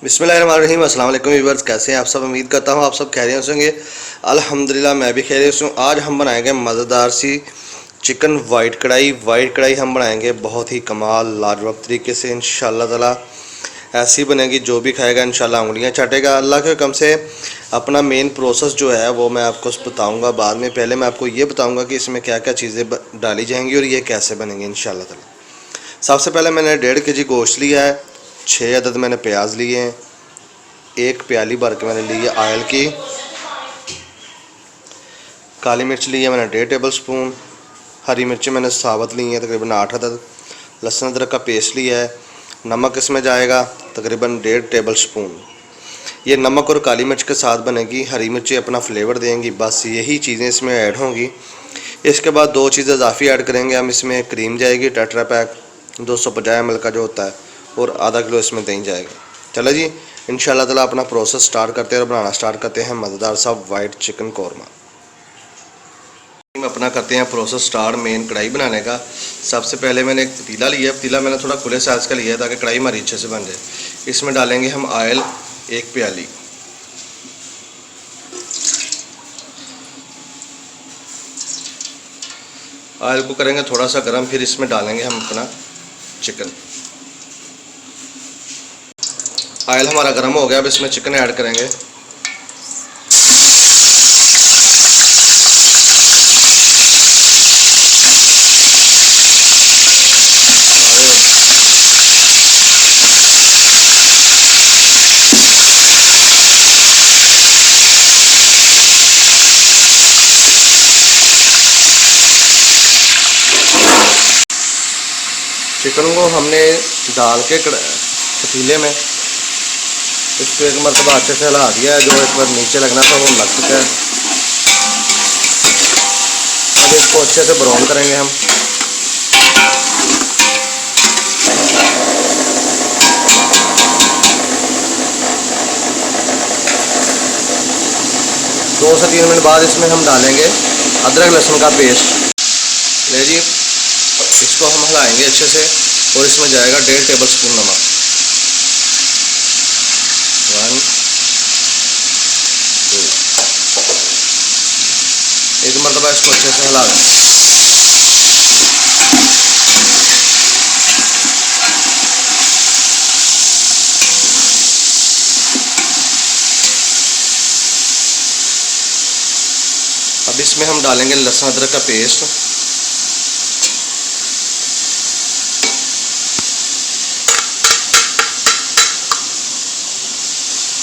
बिस्मिल्लाहिर्रहमानिर्रहीम। अस्सलाम वालेकुम व्यूअर्स, कैसे हैं आप सब। उम्मीद करता हूँ आप सब खैरियत से होंगे। अल्हम्दुलिल्लाह मैं भी खैरियत हूँ। आज हम बनाएंगे मज़ेदार सी चिकन वाइट कढ़ाई हम बनाएंगे बहुत ही कमाल लाजवाब तरीके से इंशाल्लाह ताला। ऐसी बनेगी जो भी खाएगा इंशाल्लाह उंगलियां चाटेगा। अल्लाह के हुक्म से अपना मेन प्रोसेस जो है वो मैं आपको बताऊंगा बाद में। पहले मैं आपको ये बताऊंगा कि इसमें क्या क्या चीज़ें डाली जाएंगी और ये कैसे बनेंगे इंशाल्लाह ताला। सबसे पहले मैंने 1.5 kg गोश्त लिया है, 6 अदद मैंने प्याज लिए हैं, एक प्याली भर के मैंने ली है ऑयल की, काली मिर्च ली है मैंने 1.5 टेबल स्पून, हरी मिर्ची मैंने साबुत ली है तकरीबन 8 अदद, लहसुन अदरक का पेस्ट लिया है, नमक इसमें जाएगा तकरीबन 1.5 टेबल स्पून। ये नमक और काली मिर्च के साथ बनेगी, हरी मिर्ची अपना फ्लेवर देंगी, बस यही चीज़ें इसमें ऐड होंगी। इसके बाद दो चीज़ें इजाफी ऐड करेंगे हम। इसमें क्रीम जाएगी टेट्रा पैक 250 ml का जो होता है, और आधा किलो इसमें दही जाएगा। चलो जी इंशाल्लाह ताला अपना प्रोसेस स्टार्ट करते हैं और बनाना स्टार्ट करते हैं मज़ेदार सा वाइट चिकन कौरमा। हम अपना करते हैं प्रोसेस स्टार्ट मेन कढ़ाई बनाने का। सबसे पहले मैंने एक पतीला लिया है, पतीला मैंने थोड़ा खुले साइज़ का लिया है ताकि कढ़ाई हमारी अच्छे से बन जाए। इसमें डालेंगे हम ऑयल 1 प्याली, ऑयल को करेंगे थोड़ा सा गर्म, फिर इसमें डालेंगे हम अपना चिकन। ऑयल हमारा गर्म हो गया, अब इसमें चिकन ऐड करेंगे। चिकन को हमने डाल के पतीले में इसको एक मरतबा अच्छे से हिला दिया है। जो एक बार नीचे लगना था वो लग चुका है। अब इसको अच्छे से ब्राउन करेंगे हम। दो से 3 मिनट बाद इसमें हम डालेंगे अदरक लहसुन का पेस्ट। ले जी इसको हम हिलाएंगे अच्छे से, और इसमें जाएगा 1.5 टेबल स्पून नमक। 1 2 एक मरतबा इसको अच्छे से हिला दें। अब इसमें हम डालेंगे लहसुन अदरक का पेस्ट।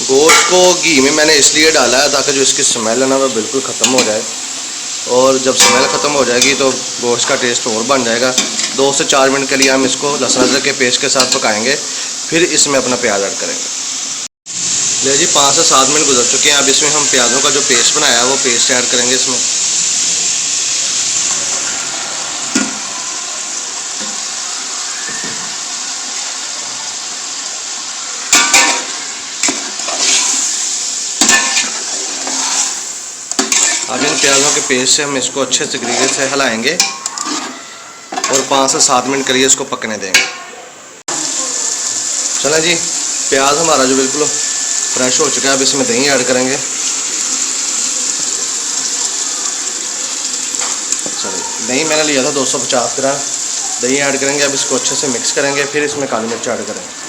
गोश्त को घी में मैंने इसलिए डाला है ताकि जो इसकी स्मेल है ना वो बिल्कुल ख़त्म हो जाए, और जब स्मेल ख़त्म हो जाएगी तो गोश्त का टेस्ट और बन जाएगा। 2 से 4 मिनट के लिए हम इसको लहसुन अदरक के पेस्ट के साथ पकाएंगे, फिर इसमें अपना प्याज ऐड करेंगे। ले जी 5 से 7 मिनट गुजर चुके हैं। अब इसमें हम प्याज़ों का जो पेस्ट बनाया है वो पेस्ट ऐड करेंगे इसमें। अब इन प्याज़ों के पेस्ट से हम इसको अच्छे से तरीके से हिलाएंगे और 5 से 7 मिनट के लिए इसको पकने देंगे। चलें जी प्याज हमारा जो बिल्कुल फ्रेश हो चुका है, अब इसमें दही ऐड करेंगे। दही मैंने लिया था 250 ग्राम, दही ऐड करेंगे। अब इसको अच्छे से मिक्स करेंगे, फिर इसमें काली मिर्च ऐड करेंगे।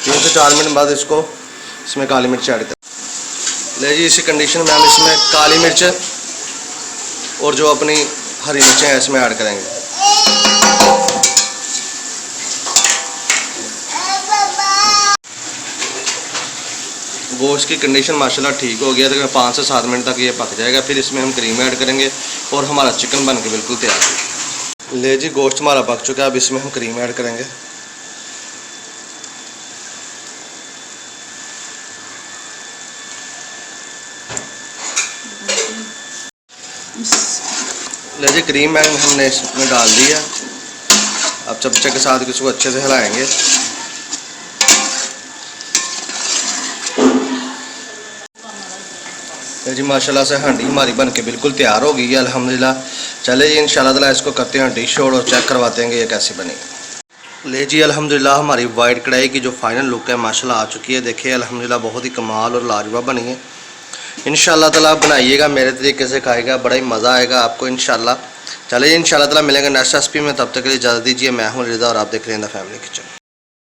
तीन से 4 मिनट बाद इसमें काली मिर्च ऐड करें। ले जी इसी कंडीशन में हम इसमें काली मिर्च और जो अपनी हरी मिर्चें हैं इसमें ऐड करेंगे। गोश्त की कंडीशन माशाल्लाह ठीक हो गया, तो 5 से 7 मिनट तक ये पक जाएगा। फिर इसमें हम क्रीम ऐड करेंगे और हमारा चिकन बन के बिल्कुल तैयार है। ले जी गोश्त हमारा पक चुका है, अब इसमें हम क्रीम ऐड करेंगे। ले जी क्रीम हमने इसमें डाल दिया। अब चमचे के साथ इसको अच्छे से हिलाएंगे। तो जी माशाल्लाह से हांडी हमारी बन के बिल्कुल तैयार हो गई है अल्हम्दुलिल्लाह। चले जी इंशाल्लाह ताला इसको करते हैं डिश और चेक करवाते हैं कि ये कैसे बनेगी। ले जी अल्हम्दुलिल्लाह हमारी वाइट कढ़ाई की जो फाइनल लुक है माशाल्लाह आ चुकी है। देखिए अल्हम्दुलिल्लाह बहुत ही कमाल और लाजवाब बनी है। इंशाल्लाह ताला बनाइएगा, मेरे तरीके से खाएगा, बड़ा ही मज़ा आएगा आपको इंशाल्लाह। चलिए इंशाल्लाह ताला मिलेंगे नेक्स्ट रेसिपी में, तब तक के लिए इजाज़त दीजिए। मैं हूँ रिदा और आप देख रहे हैं द फैमिली किचन।